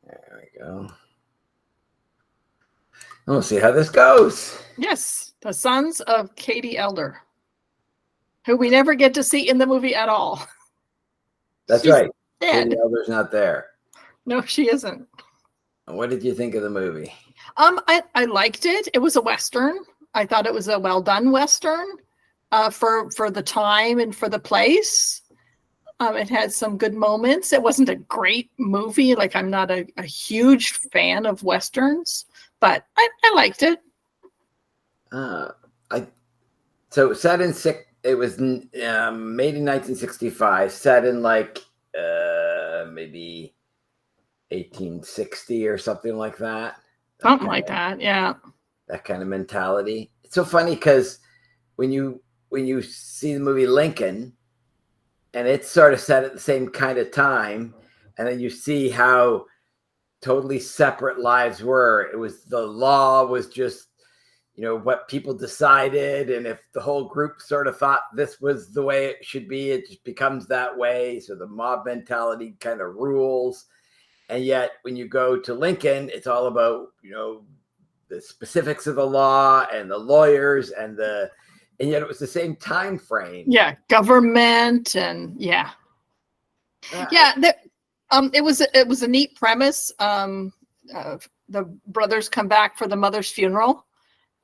There we go. We'll see how this goes. Yes, the sons of Katie Elder, who we never get to see in the movie at all. That's She's right. dead. Katie Elder's not there. No, she isn't. What did you think of the movie? I liked it. It was a Western. I thought it was a well done Western for the time and for the place. It had some good moments. It wasn't a great movie. Like, I'm not a huge fan of Westerns, but I liked it. So set in it was made in 1965, set in like maybe 1860 or something like that. Something like that, yeah. That kind of mentality. It's so funny because when you see the movie Lincoln, and it's sort of set at the same kind of time, and then you see how totally separate lives were. It was, the law was just, what people decided, and if the whole group sort of thought this was the way it should be, it just becomes that way. So the mob mentality kind of rules. And yet when you go to Lincoln, it's all about, the specifics of the law and the lawyers and yet it was the same time frame. Yeah, government and yeah. It was a neat premise. The brothers come back for the mother's funeral.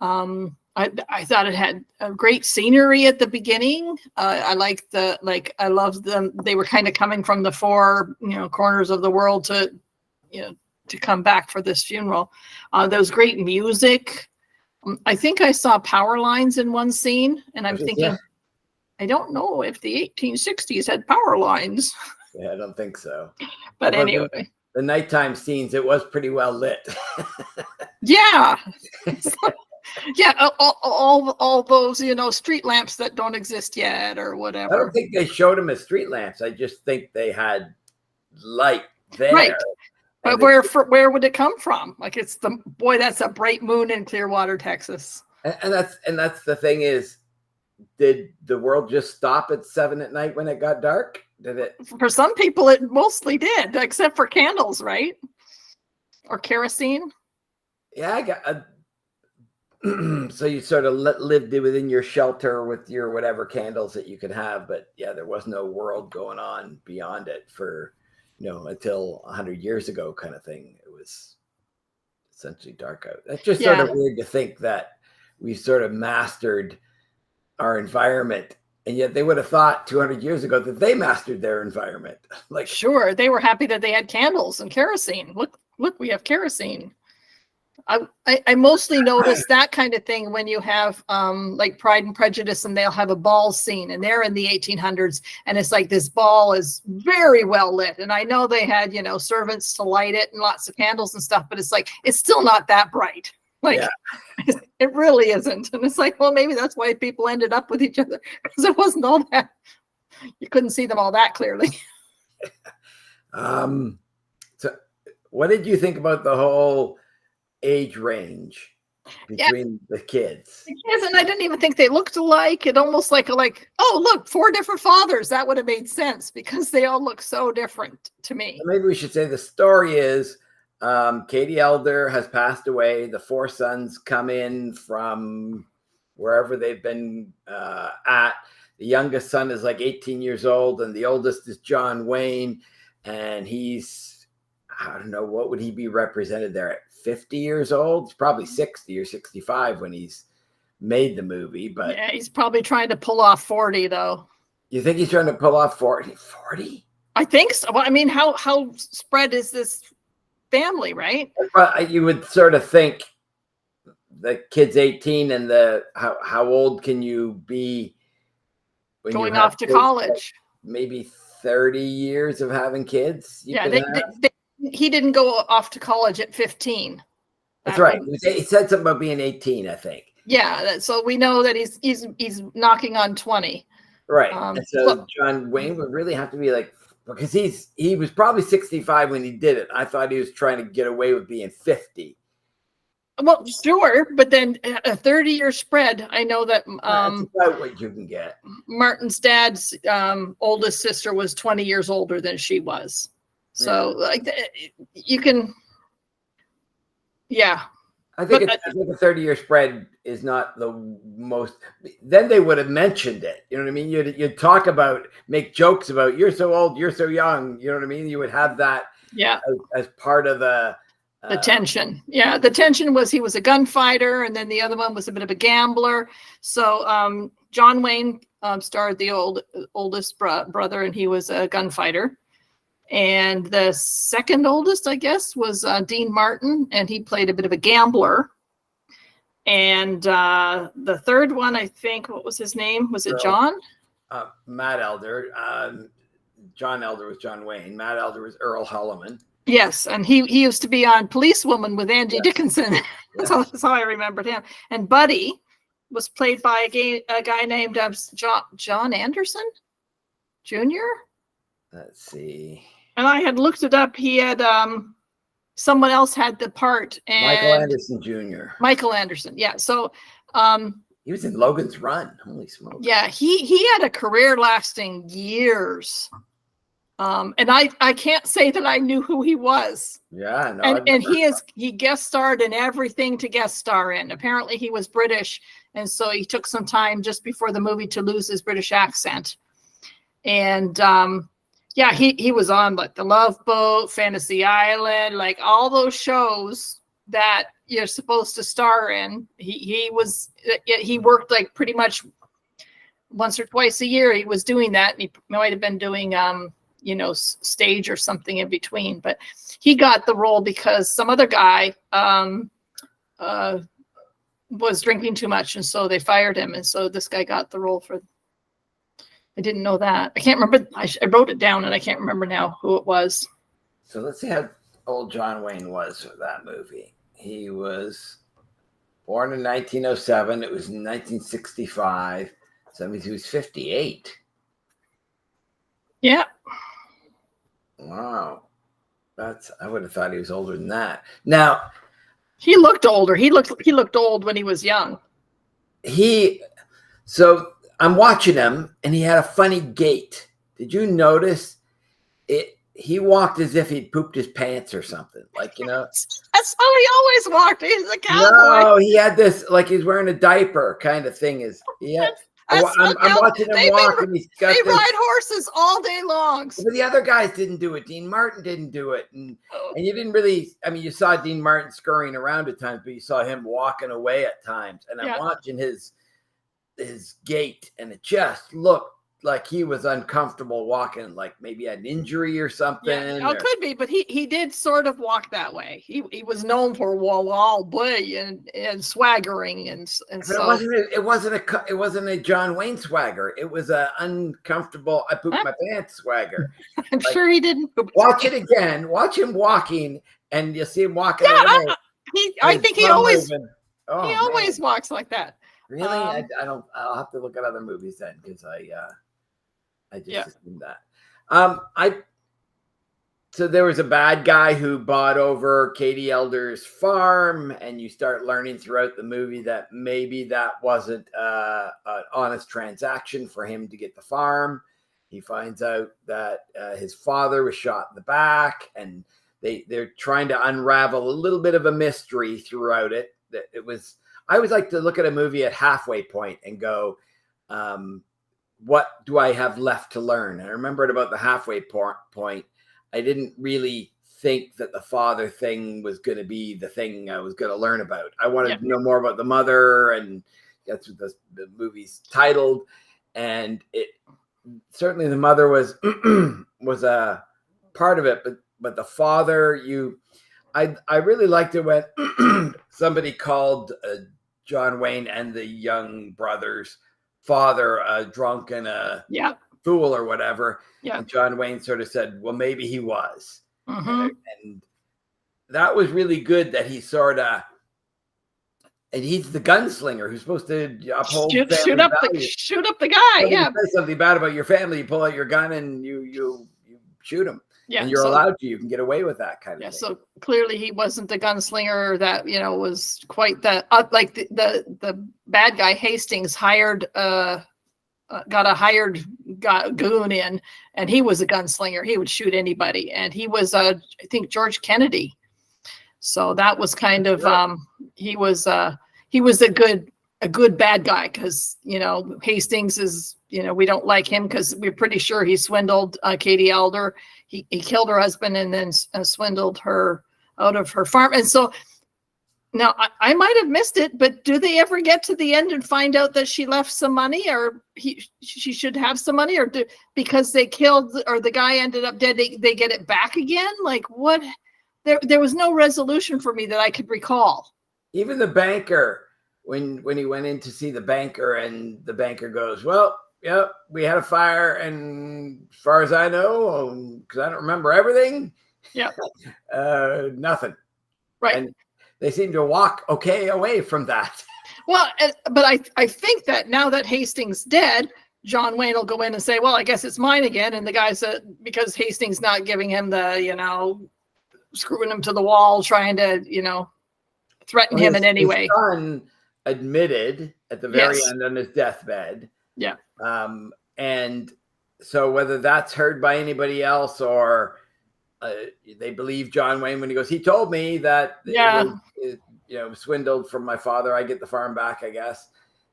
I thought it had a great scenery at the beginning. I loved them. They were kind of coming from the four, corners of the world to come back for this funeral. There was great music. I think I saw power lines in one scene, and I'm thinking, I don't know if the 1860s had power lines. Yeah, I don't think so. But anyway. The nighttime scenes, it was pretty well lit. Yeah. Yeah, all those, street lamps that don't exist yet or whatever. I don't think they showed them as street lamps. I just think they had light there. Right. But where would it come from? Like, that's a bright moon in Clearwater, Texas. And that's the thing is, did the world just stop at 7 at night when it got dark? Did it? For some people, it mostly did, except for candles, right? Or kerosene. Yeah, I got. So you sort of lived within your shelter with your whatever candles that you could have, but yeah, there was no world going on beyond it for, until 100 years ago, kind of thing. It was essentially dark out. That's just sort of weird to think that we sort of mastered our environment, and yet they would have thought 200 years ago that they mastered their environment. Like, sure, they were happy that they had candles and kerosene. Look, we have kerosene. I mostly notice that kind of thing when you have like Pride and Prejudice, and they'll have a ball scene, and they're in the 1800s, and it's like this ball is very well lit, and I know they had servants to light it and lots of candles and stuff, but it's like it's still not that bright. Like, it really isn't. And it's like, well, maybe that's why people ended up with each other, because it wasn't all that, you couldn't see them all that clearly. So what did you think about the whole age range between the kids? Yes, and I didn't even think they looked alike. It almost like, oh, look, 4 different fathers. That would have made sense because they all look so different to me. Maybe we should say the story is Katie Elder has passed away. The 4 sons come in from wherever they've been at. The youngest son is like 18 years old, and the oldest is John Wayne, and he's, I don't know, what would he be represented there at 50 years old? He's probably 60 or 65 when he's made the movie, but yeah, he's probably trying to pull off 40 though. You think he's trying to pull off 40? I think so. Well, I mean, how spread is this family, right? Well, you would sort of think the kid's 18, and how old can you be when going off to college? Like maybe 30 years of having kids. He didn't go off to college at 15. That's right. He said something about being 18, I think. Yeah, so we know that he's knocking on 20. Right. And so John Wayne would really have to be like, because he was probably 65 when he did it. I thought he was trying to get away with being 50. Well, sure, but then a 30-year spread. I know that that's about what you can get. Martin's dad's oldest sister was 20 years older than she was. So like you can, yeah. I think a 30-year spread is not the most. Then they would have mentioned it. You know what I mean? You'd talk about, make jokes about, you're so old, you're so young. You know what I mean? You would have that as part of the tension. Yeah, the tension was he was a gunfighter, and then the other one was a bit of a gambler. So John Wayne starred the oldest brother, and he was a gunfighter. And the second oldest, I guess, was Dean Martin, and he played a bit of a gambler. And the third one, I think, what was his name? Was it John? Matt Elder. John Elder was John Wayne. Matt Elder was Earl Helleman. Yes, and he used to be on Policewoman with Angie Dickinson. That's how I remembered him. And Buddy was played by a guy named John Anderson Jr. Let's see. And I had looked it up. He had someone else had the part. And Michael Anderson Jr. Michael Anderson, yeah. So he was in Logan's Run. Holy smokes! Yeah, he had a career lasting years. And I can't say that I knew who he was. Yeah, no. And he guest starred in everything to guest star in. Apparently he was British, and so he took some time just before the movie to lose his British accent. And yeah, he was on like The Love Boat, Fantasy Island, like all those shows that you're supposed to star in. He worked like pretty much once or twice a year. He was doing that, and he might have been doing stage or something in between. But he got the role because some other guy was drinking too much, and so they fired him, and so this guy got the role for. I didn't know that. I can't remember. I wrote it down, and I can't remember now who it was. So let's see how old John Wayne was for that movie. He was born in 1907. It was in 1965. So that means he was 58. Yeah. Wow. I would have thought he was older than that. Now, he looked older. He looked old when he was young. So I'm watching him, and he had a funny gait. Did you notice it? He walked as if he'd pooped his pants or something. Like, That's how he always walked. He's a cowboy. No, he had this, like he's wearing a diaper kind of thing. I'm watching him walk, and they ride horses all day long. But the other guys didn't do it. Dean Martin didn't do it. And you didn't really, you saw Dean Martin scurrying around at times, but you saw him walking away at times. And I'm watching his gait, and it just looked like he was uncomfortable walking, like maybe had an injury or something. Yeah, it could be, but he did sort of walk that way. He was known for wall boy and swaggering and so it wasn't a John Wayne swagger. It was a uncomfortable I pooped my pants swagger. I'm sure he didn't. Watch it again. Watch him walking, and you see him walking away. I think he always walks like that. Really? I don't. I'll have to look at other movies then, because I just assumed that. So there was a bad guy who bought over Katie Elder's farm, and you start learning throughout the movie that maybe that wasn't an honest transaction for him to get the farm. He finds out that his father was shot in the back, and they're trying to unravel a little bit of a mystery throughout it. That it was. I always like to look at a movie at halfway point and go, what do I have left to learn? And I remember at about the halfway point, I didn't really think that the father thing was going to be the thing I was going to learn about. I wanted to know more about the mother, and that's what the movie's titled. And it certainly the mother was was a part of it, but the father, I really liked it when somebody called John Wayne and the young brother's father a drunk and a fool or whatever. Yeah. And John Wayne sort of said, well, maybe he was. Mm-hmm. And that was really good that he sort of, and he's the gunslinger who's supposed to uphold shoot up the guy. When you say something bad about your family, you pull out your gun and you shoot him. Yeah, and you're allowed to. You can get away with that kind of thing. So clearly he wasn't the gunslinger that was quite the like the bad guy Hastings hired a got a hired goon in, and he was a gunslinger. He would shoot anybody, and he was I think George Kennedy. So that was kind of he was a good bad guy, because Hastings is, we don't like him because we're pretty sure he swindled Katie Elder. He killed her husband and then swindled her out of her farm. And so now I might have missed it, but do they ever get to the end and find out that she left some money, or she should have some money, or because they killed, or the guy ended up dead, they get it back again? Like, what? There was no resolution for me that I could recall. Even the banker, when he went in to see the banker, and the banker goes, well, yep, we had a fire, and as far as I know, because I don't remember everything, nothing. Right. And they seem to walk away from that. Well, but I think that now that Hastings dead, John Wayne will go in and say, well, I guess it's mine again. And the guy said, because Hastings not giving him the, screwing him to the wall, trying to, threaten him in any way. His son admitted at the very end on his deathbed. Yeah. And so whether that's heard by anybody else, or they believe John Wayne when he goes, he told me that it was, swindled from my father. I get the farm back, I guess.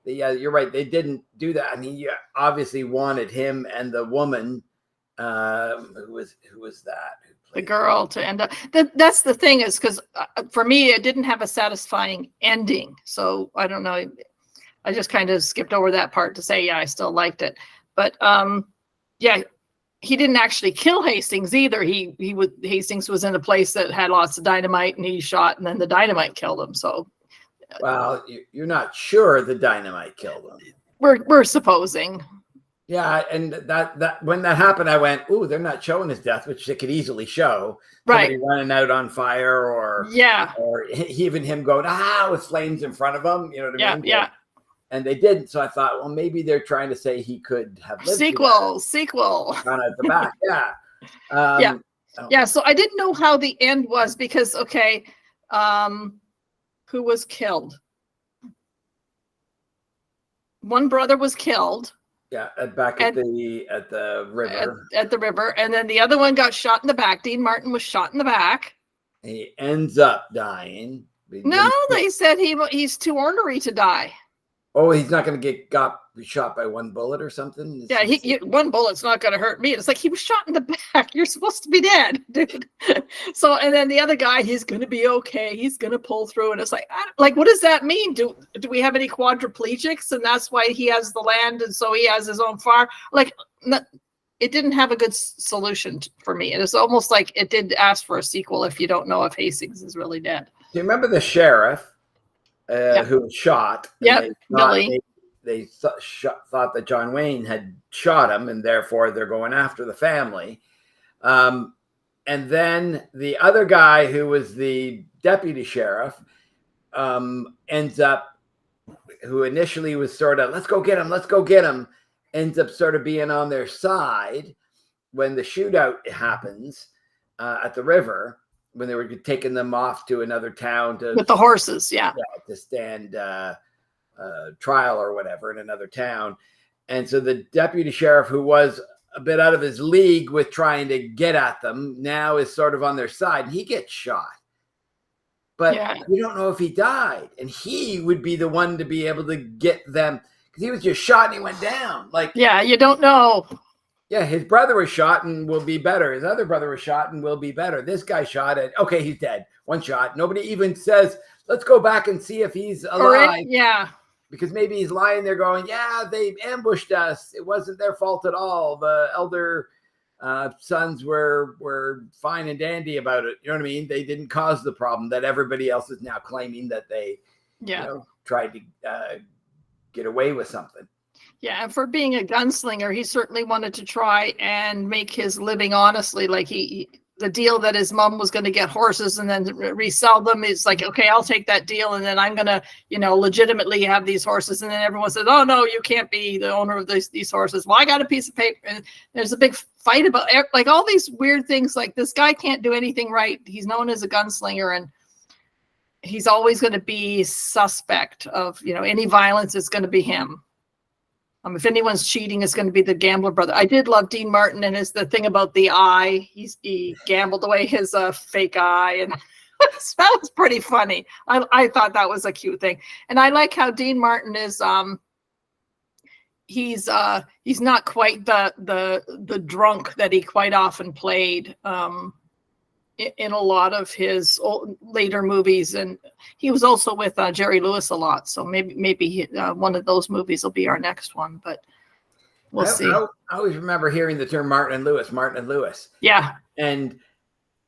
Yeah, you're right. They didn't do that. I mean, he obviously wanted him and the woman, who was that? The girl to end up. That's the thing, is because for me, it didn't have a satisfying ending. So I don't know. I just kind of skipped over that part to say, I still liked it. But he didn't actually kill Hastings either. Hastings was in a place that had lots of dynamite, and he shot, and then the dynamite killed him. So, well, you're not sure the dynamite killed him. We're supposing. Yeah, and that when that happened, I went, "Ooh, they're not showing his death," which they could easily show. Right, somebody running out on fire, or even him going with flames in front of him. You know what I mean? Yeah. And they didn't. So I thought, well, maybe they're trying to say he could have lived. Sequel. Kind of at the back, yeah. So I didn't know how the end was, because who was killed? One brother was killed. Yeah, at the river. At the river, and then the other one got shot in the back. Dean Martin was shot in the back. He ends up dying. No, they said he's too ornery to die. Oh, he's not going to got shot by one bullet or something? One bullet's not going to hurt me. It's like, he was shot in the back. You're supposed to be dead, dude. So, and then the other guy, he's going to be okay. He's going to pull through. And it's like, what does that mean? Do we have any quadriplegics? And that's why he has the land, and so he has his own farm? It didn't have a good solution for me. It was almost like it did ask for a sequel if you don't know if Hastings is really dead. Do you remember the sheriff who was shot? Yep, Billy. They thought that John Wayne had shot him, and therefore they're going after the family. And then the other guy, who was the deputy sheriff, ends up, who initially was sort of, let's go get him, ends up sort of being on their side when the shootout happens at the river, when they were taking them off to another town with the horses, to stand trial or whatever in another town. And so the deputy sheriff, who was a bit out of his league with trying to get at them, now is sort of on their side, and he gets shot. But we don't know if he died, and he would be the one to be able to get them, because he was just shot and he went down. You don't know. Yeah, his brother was shot and will be better. His other brother was shot and will be better. This guy shot and he's dead. One shot. Nobody even says, let's go back and see if he's alive. Because maybe he's lying there going, they ambushed us. It wasn't their fault at all. The elder sons were fine and dandy about it. You know what I mean? They didn't cause the problem that everybody else is now claiming that they tried to get away with something. Yeah, and for being a gunslinger, he certainly wanted to try and make his living honestly. The deal that his mom was going to get horses and then resell them is like, okay, I'll take that deal, and then I'm going to, legitimately have these horses. And then everyone says, oh no, you can't be the owner of these horses. Well, I got a piece of paper, and there's a big fight about all these weird things. Like, this guy can't do anything right. He's known as a gunslinger, and he's always going to be suspect of, any violence is going to be him. If anyone's cheating, it's going to be the gambler brother. I did love Dean Martin, and it's the thing about the eye. He gambled away his fake eye, and that was pretty funny. I thought that was a cute thing, and I like how Dean Martin is. He's not quite the drunk that he quite often played in a lot of his later movies, and he was also with Jerry Lewis a lot. So maybe one of those movies will be our next one, but we'll see. I always remember hearing the term Martin and Lewis. Yeah, and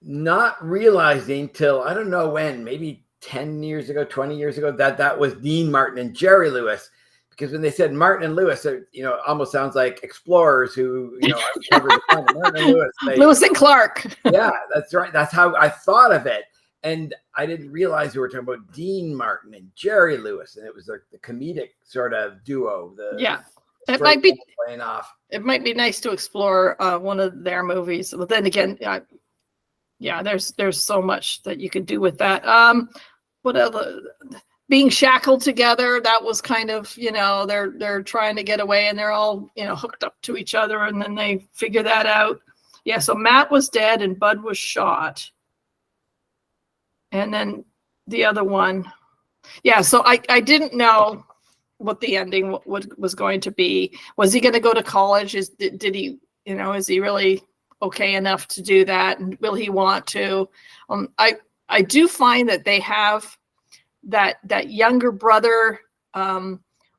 not realizing till I don't know when, maybe 10 years ago, 20 years ago, that was Dean Martin and Jerry Lewis. Because when they said Martin and Lewis, it almost sounds like explorers who, covered the planet. Martin and Lewis. Lewis and Clark. Yeah, that's right. That's how I thought of it. And I didn't realize we were talking about Dean Martin and Jerry Lewis. And it was the comedic sort of duo. It might be playing off. It might be nice to explore one of their movies. But then again, there's so much that you could do with that. What other... Being shackled together, that was kind of, they're trying to get away, and they're all, hooked up to each other, and then they figure that out. Yeah, so Matt was dead and Bud was shot. And then the other one. Yeah, so I didn't know what the ending was going to be. Was he going to go to college? Did he, is he really okay enough to do that? And will he want to? I do find that they have that younger brother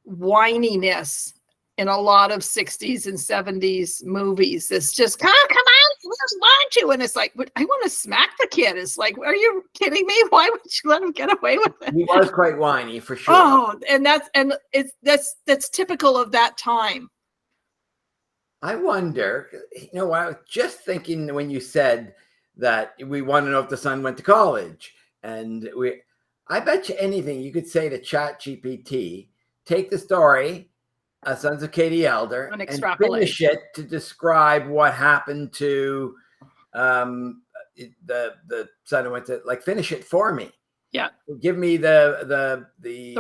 whininess in a lot of 60s and 70s movies. It's just, come on, want you? And it's like, I want to smack the kid. It's like, are you kidding me? Why would you let him get away with it? He was quite whiny, for sure. Oh, and that's typical of that time. I wonder, I was just thinking when you said that we want to know if the son went to college, and I bet you anything you could say to ChatGPT, take the story, Sons of Katie Elder, and finish it to describe what happened to the son who went to, finish it for me. Yeah. Give me the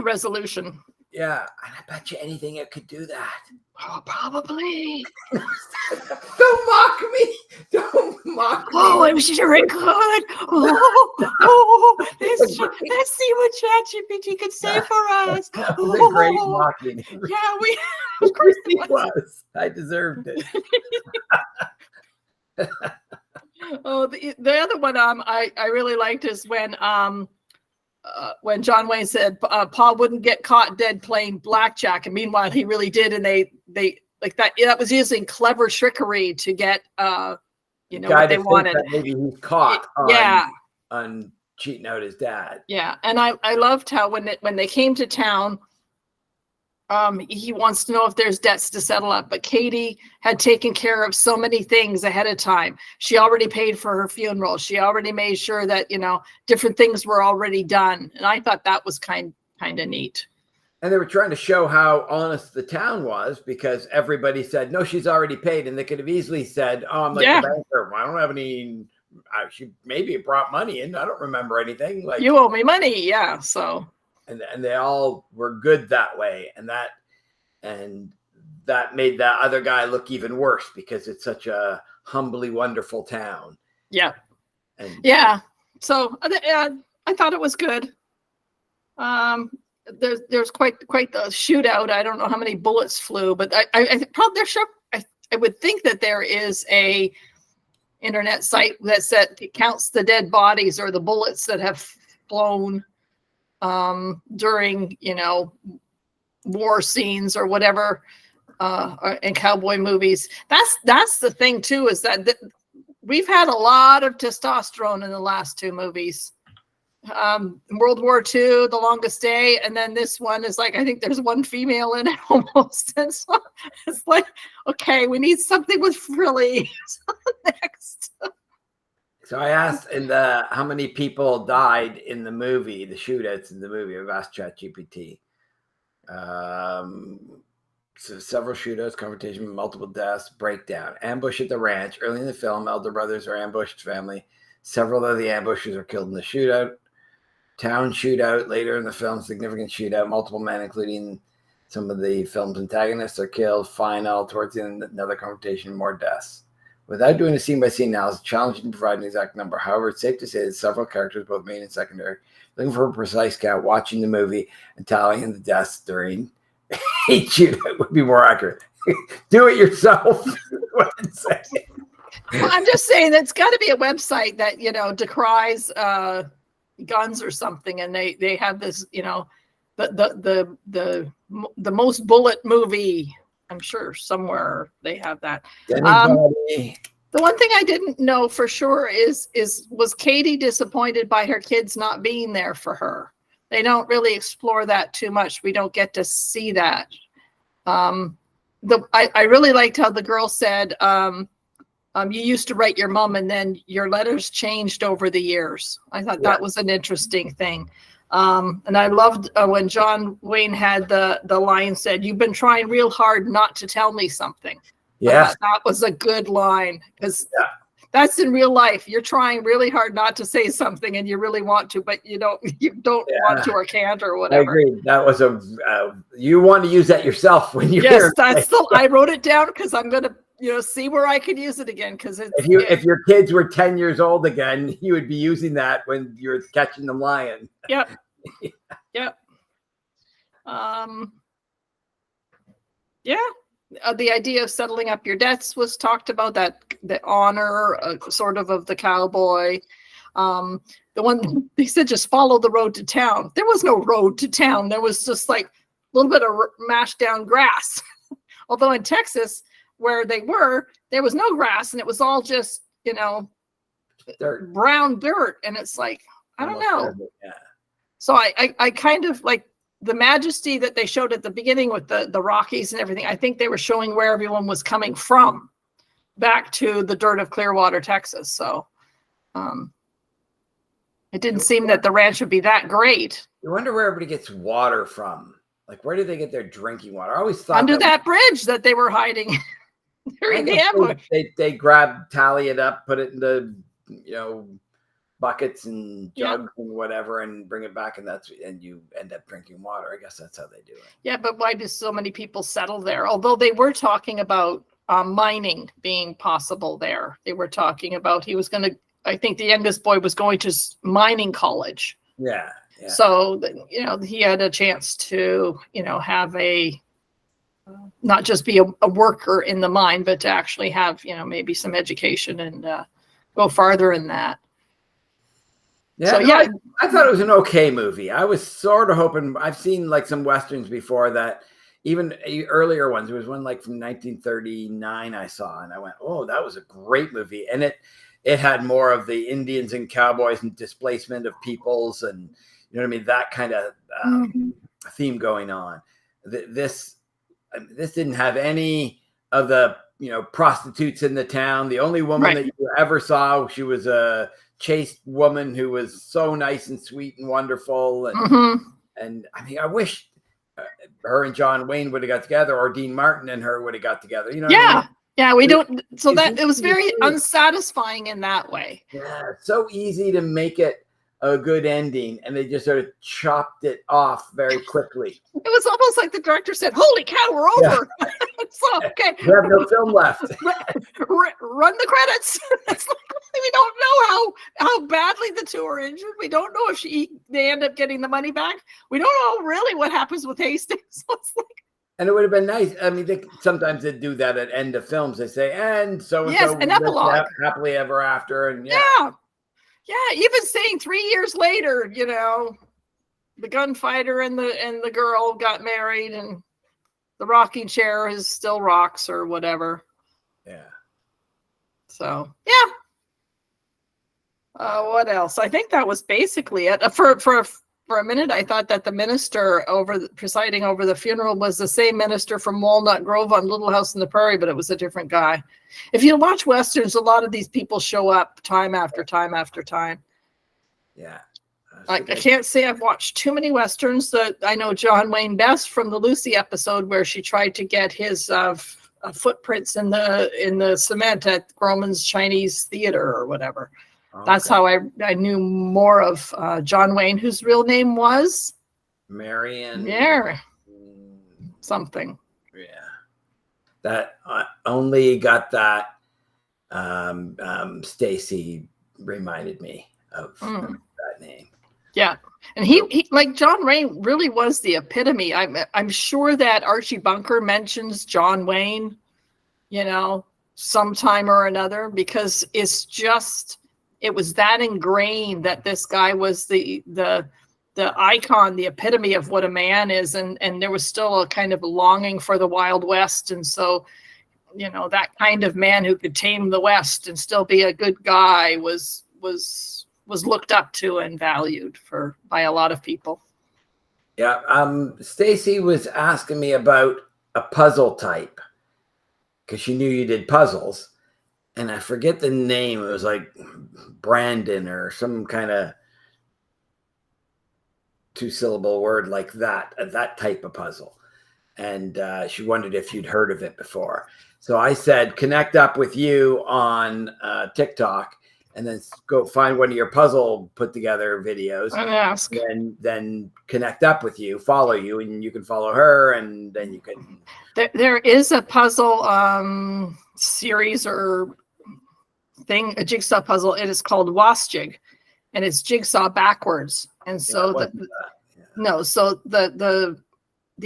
resolution. Yeah. And I bet you anything it could do that. Oh, probably. Don't mock me. Don't mock me. Oh, it was very good. Let's see what ChatGPT could say for us. That was a great mocking. Yeah, of course it was. I deserved it. Oh, the other one I really liked is when John Wayne said Paul wouldn't get caught dead playing blackjack, and meanwhile he really did, and they like that. That was using clever trickery to get what they wanted. Maybe he's caught. On cheating out his dad. Yeah, and I loved how when they came to town, he wants to know if there's debts to settle up, but Katie had taken care of so many things ahead of time. She already paid for her funeral. She already made sure that, different things were already done. And I thought that was kind of neat. And they were trying to show how honest the town was, because everybody said, no, she's already paid. And they could have easily said, oh, I'm like the banker. I don't have any, she maybe brought money in. I don't remember anything. Like, you owe me money. Yeah. So. And they all were good that way. And that made that other guy look even worse, because it's such a humbly wonderful town. Yeah. So I thought it was good. There's quite the shootout. I don't know how many bullets flew, but I probably I would think that there is a internet site that counts the dead bodies or the bullets that have flown during war scenes or whatever in cowboy movies. That's the thing too, is that we've had a lot of testosterone in the last two movies. World War II, The Longest Day, and then this one is like, I think there's one female in it almost. And so it's like, okay, we need something with frilly next. So I asked how many people died in the movie, the shootouts in the movie. I've asked ChatGPT. So several shootouts, confrontation, multiple deaths, breakdown, ambush at the ranch. Early in the film, elder brothers are ambushed, family. Several of the ambushers are killed in the shootout. Town shootout. Later in the film, significant shootout. Multiple men, including Some of the film's antagonists are killed. Final, towards the end, another confrontation, more deaths. Without doing a scene-by-scene analysis, challenging to provide an exact number. However, it's safe to say that several characters, both main and secondary, looking for a precise count, watching the movie and tallying the deaths during each unit would be more accurate. Do it yourself. Well, I'm just saying that's got to be a website that, you know, decries guns or something, and they have this, you know, the most bullet movie. I'm sure somewhere they have that. Anybody? The one thing I didn't know for sure is was Katie disappointed by her kids not being there for her? They don't really explore that too much. We don't get to see that. I really liked how the girl said, you used to write your mom and then your letters changed over the years. I thought that was an interesting thing. And I loved when John Wayne had the line said, "You've been trying real hard not to tell me something." Yeah, that was a good line, because that's in real life. You're trying really hard not to say something and you really want to, but you don't want to or can't or whatever. I agree. That was you want to use that yourself when you're here. I wrote it down because I'm going to, you know, see where I could use it again. Because if your kids were 10 years old again, you would be using that when you're catching them lying. Yep. Yep. Yeah. The idea of settling up your debts was talked about, that the honor sort of the cowboy. The one they said, just follow the road to town. There was no road to town. There was just like a little bit of mashed down grass. Although in Texas, where they were, there was no grass, and it was all just, you know, brown dirt. And it's like, I don't know. Yeah. So I kind of like the majesty that they showed at the beginning with the Rockies and everything. I think they were showing where everyone was coming from, back to the dirt of Clearwater, Texas. So it didn't seem that the ranch would be that great. You wonder where everybody gets water from. Like, where do they get their drinking water? I always thought under that bridge that they were hiding. During the ambush. They tally it up, put it in the, you know, buckets and jugs and whatever, and bring it back, and you end up drinking water. I guess that's how they do it. Yeah, but why do so many people settle there? Although they were talking about mining being possible there. They were talking about he was going to, I think the youngest boy was going to mining college. Yeah. So, you know, he had a chance to, you know, have not just be a worker in the mine, but to actually have, you know, maybe some education and go farther in that. Yeah, so, I thought it was an okay movie. I was sort of hoping, I've seen like some Westerns before that, even earlier ones. There was one like from 1939 I saw, and I went, oh, that was a great movie. And it had more of the Indians and cowboys and displacement of peoples, and you know what I mean, that kind of theme going on. This didn't have any of the, you know, prostitutes in the town. The only woman that you ever saw, she was a chaste woman who was so nice and sweet and wonderful. And and I mean, I wish her and John Wayne would have got together, or Dean Martin and her would have got together. You know? Yeah. I mean? Yeah. We don't. So that it was very unsatisfying in that way. Yeah. It's so easy to make it a good ending, and they just sort of chopped it off very quickly. It was almost like the director said, "Holy cow, we're over." Yeah. So, okay, we have no film left. Run the credits. It's like, we don't know how badly the two are injured. We don't know if they end up getting the money back. We don't know really what happens with Hastings. So it's like, and it would have been nice. I mean, sometimes they do that at end of films. They say, and so an epilogue, happily ever after, and yeah, even saying 3 years later, you know, the gunfighter and the girl got married, and the rocking chair is still rocks or whatever. Yeah. So yeah. What else? I think that was basically it. For a minute, I thought that the minister presiding over the funeral was the same minister from Walnut Grove on Little House on the Prairie, but it was a different guy. If you watch Westerns, a lot of these people show up time after time after time. Yeah. I can't say I've watched too many Westerns. I know John Wayne best from the Lucy episode where she tried to get his footprints in the cement at Grauman's Chinese Theater or whatever. Okay. That's how I knew more of John Wayne, whose real name was Marion. Yeah. something. Yeah. That only got that. Stacy reminded me of that name. Yeah. And he like John Wayne really was the epitome. I'm sure that Archie Bunker mentions John Wayne, you know, sometime or another, because it was that ingrained that this guy was the icon, the epitome of what a man is, and there was still a kind of longing for the Wild West. And so, you know, that kind of man who could tame the West and still be a good guy was looked up to and valued by a lot of people. Yeah. Stacy was asking me about a puzzle type because she knew you did puzzles, and I forget the name. It was like Brandon or some kind of 2-syllable word like that type of puzzle. And she wondered if you'd heard of it before. So I said, connect up with you on TikTok, and then go find one of your puzzle put together videos, and ask. And then connect up with you, follow you, and you can follow her, and then you can. There is a puzzle series or thing, a jigsaw puzzle. It is called Wasjig, and it's jigsaw backwards. And so so the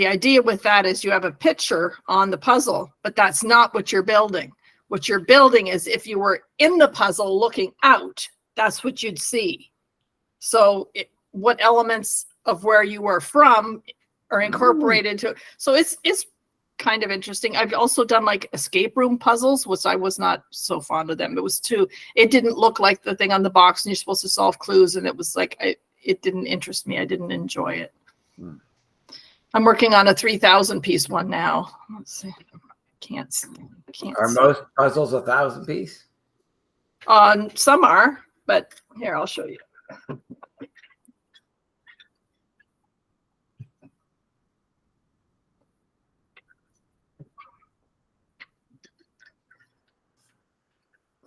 idea with that is you have a picture on the puzzle, but that's not what you're building. What you're building is, if you were in the puzzle looking out, that's what you'd see. So what elements of where you were from are incorporated to it. So it's kind of interesting. I've also done like escape room puzzles, which I was not so fond of them. It didn't look like the thing on the box, and you're supposed to solve clues, and it was like, it didn't interest me. I didn't enjoy it. I'm working on a 3,000 piece one now. Let's see. Can't Are most puzzles 1,000 piece? Some are, but here, I'll show you.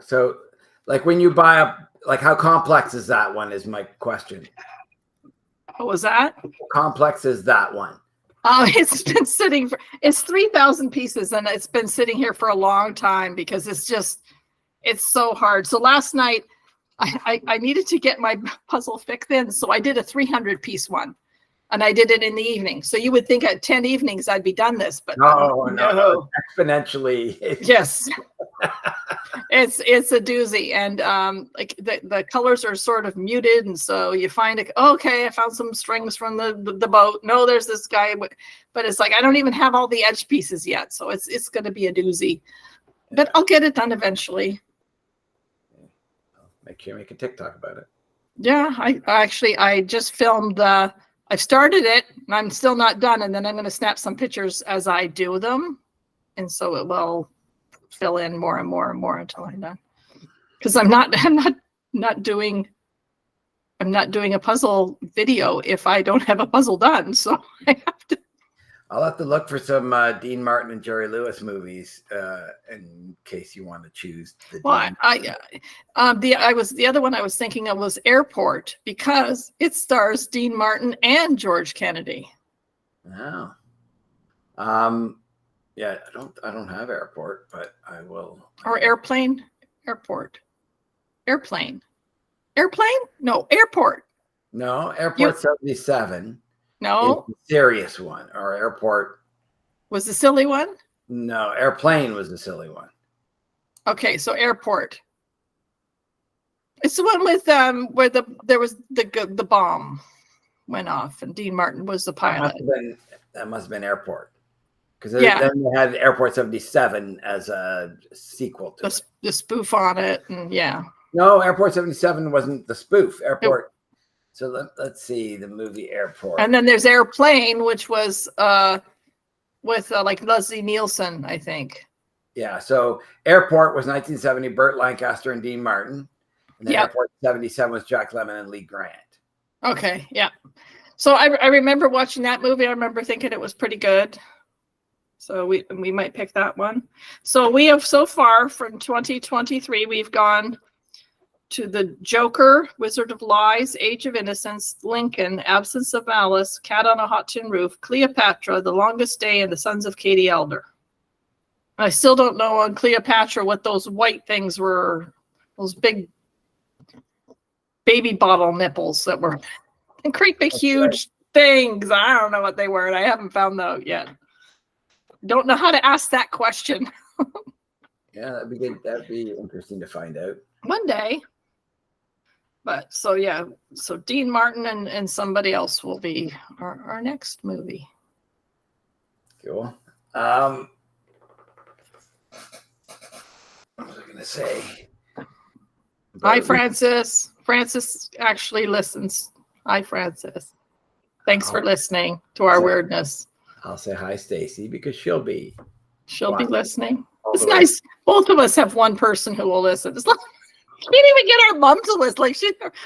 So, like when you buy like how complex is that one is my question. What was that? How complex is that one? It's been sitting it's 3,000 pieces, and it's been sitting here for a long time because it's so hard. So last night I needed to get my puzzle fixed in. So I did a 300 piece one, and I did it in the evening. So you would think at 10 evenings I'd be done this, but no. Exponentially. Yes. It's a doozy, and like the colors are sort of muted, and so you find okay, I found some strings from the boat. No, there's this guy, but it's like I don't even have all the edge pieces yet, so it's going to be a doozy. But I'll get it done eventually. Make sure you make a TikTok about it. Yeah, I just filmed. I started it, and I'm still not done, and then I'm going to snap some pictures as I do them, and so it will fill in more and more and more until I'm done. Because I'm not doing a puzzle video if I don't have a puzzle done. So I have to. I'll have to look for some Dean Martin and Jerry Lewis movies in case you want to choose. The other one I was thinking of was Airport, because it stars Dean Martin and George Kennedy. Oh. Yeah, I don't have Airport, but I will. Or Airplane, Airport, Airplane, Airplane? No, Airport. No, Airport 77. No, is the serious one. Or Airport was the silly one. No, Airplane was the silly one. Okay, so Airport. It's the one with where there was the bomb went off, and Dean Martin was the pilot. That must have been Airport. Because then they had Airport 77 as a sequel to the spoof on it, and No, Airport 77 wasn't the spoof. Airport. So let's see the movie Airport. And then there's Airplane, which was with like Leslie Nielsen, I think. Yeah. So Airport was 1970, Burt Lancaster and Dean Martin. And then Airport 77 was Jack Lemmon and Lee Grant. Okay. Yeah. So I remember watching that movie. I remember thinking it was pretty good. So we might pick that one. So we have so far from 2023, we've gone to the Joker, Wizard of Lies, Age of Innocence, Lincoln, Absence of Malice, Cat on a Hot Tin Roof, Cleopatra, The Longest Day, and The Sons of Katie Elder. I still don't know on Cleopatra what those white things were, those big baby bottle nipples that were great big huge things. I don't know what they were, and I haven't found those yet. Don't know how to ask that question. Yeah, that'd be good. That'd be interesting to find out. One day. But so yeah, so Dean Martin and somebody else will be our next movie. Cool. What was I gonna say? Hi, Francis. Francis actually listens. Hi, Francis. Thanks for listening to our weirdness. I'll say hi, Stacy, because she'll be listening. It's nice. Both of us have one person who will listen. It's like we can't even get our mom to listen. Like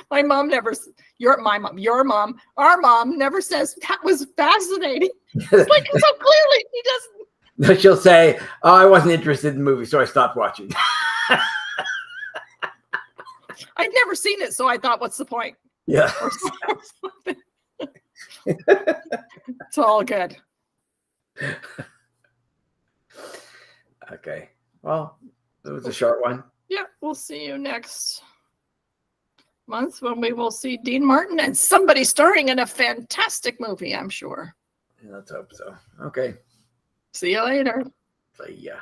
my mom never. Your mom, our mom never says that was fascinating. It's like so clearly he doesn't. No, she'll say, "Oh, I wasn't interested in the movie, so I stopped watching." I'd never seen it, so I thought, "What's the point?" Yeah. It's all good. Okay. Well, it was a short one. Yeah, we'll see you next month when we will see Dean Martin and somebody starring in a fantastic movie, I'm sure. Let's hope so. Okay. See you later. See ya.